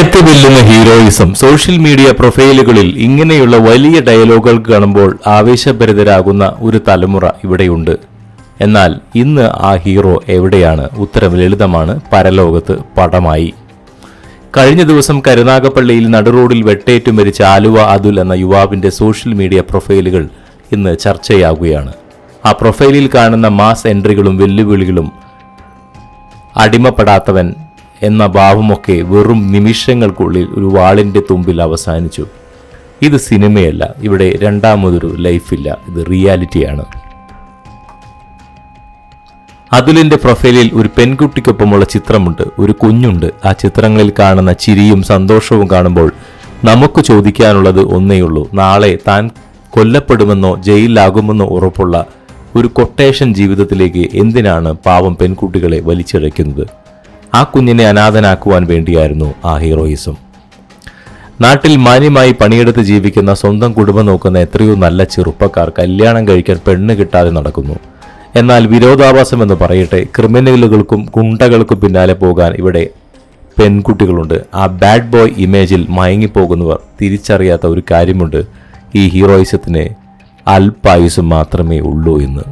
ഹൃദയത്തെ വെല്ലുന്ന heroism. Social media പ്രൊഫൈലുകളിൽ ഇങ്ങനെയുള്ള വലിയ ഡയലോഗുകൾ കാണുമ്പോൾ ആവേശഭരിതരാകുന്ന ഒരു തലമുറ ഇവിടെയുണ്ട്. എന്നാൽ ഇന്ന് ആ ഹീറോ എവിടെയാണ്? ഉത്തരം ലളിതമാണ്: പരലോകത്ത് പടമായി. കഴിഞ്ഞ ദിവസം കരുനാഗപ്പള്ളിയിൽ നടുറോഡിൽ വെട്ടേറ്റു മരിച്ച ആലുവ അതുൽ എന്ന യുവാവിന്റെ സോഷ്യൽ മീഡിയ പ്രൊഫൈലുകൾ ഇന്ന് ചർച്ചയാകുകയാണ്. ആ പ്രൊഫൈലിൽ കാണുന്ന മാസ് എൻട്രികളും വെല്ലുവിളികളും അടിമപ്പെടാത്തവൻ എന്ന ഭാവമൊക്കെ വെറും നിമിഷങ്ങൾക്കുള്ളിൽ ഒരു വാളിൻ്റെ തുമ്പിൽ അവസാനിച്ചു. ഇത് സിനിമയല്ല, ഇവിടെ രണ്ടാമതൊരു ലൈഫില്ല, ഇത് റിയാലിറ്റിയാണ്. അതുലിന്റെ പ്രൊഫൈലിൽ ഒരു പെൺകുട്ടിക്കൊപ്പമുള്ള ചിത്രമുണ്ട്, ഒരു കുഞ്ഞുണ്ട്. ആ ചിത്രങ്ങളിൽ കാണുന്ന ചിരിയും സന്തോഷവും കാണുമ്പോൾ നമുക്ക് ചോദിക്കാനുള്ളത് ഒന്നേയുള്ളൂ: നാളെ താൻ കൊല്ലപ്പെടുമെന്നോ ജയിലിലാകുമെന്നോ ഉറപ്പുള്ള ഒരു കൊട്ടേഷൻ ജീവിതത്തിലേക്ക് എന്തിനാണ് പാവം പെൺകുട്ടികളെ വലിച്ചിഴയ്ക്കുന്നത്? ആ കുഞ്ഞിനെ അനാഥനാക്കുവാൻ വേണ്ടിയായിരുന്നു ആ ഹീറോയിസം. നാട്ടിൽ മാന്യമായി പണിയെടുത്ത് ജീവിക്കുന്ന, സ്വന്തം കുടുംബം നോക്കുന്ന എത്രയോ നല്ല ചെറുപ്പക്കാർ കല്യാണം കഴിക്കാൻ പെണ്ണ് കിട്ടാതെ നടക്കുന്നു. എന്നാൽ വിരോധാഭാസം എന്ന് പറയട്ടെ, ക്രിമിനലുകൾക്കും ഗുണ്ടകൾക്കും പിന്നാലെ പോകാൻ ഇവിടെ പെൺകുട്ടികളുണ്ട്. ആ ബാഡ് ബോയ് ഇമേജിൽ മയങ്ങിപ്പോകുന്നവർ തിരിച്ചറിയാത്ത ഒരു കാര്യമുണ്ട്: ഈ ഹീറോയിസത്തിന് അല്പായുസ് മാത്രമേ ഉള്ളൂ എന്ന്.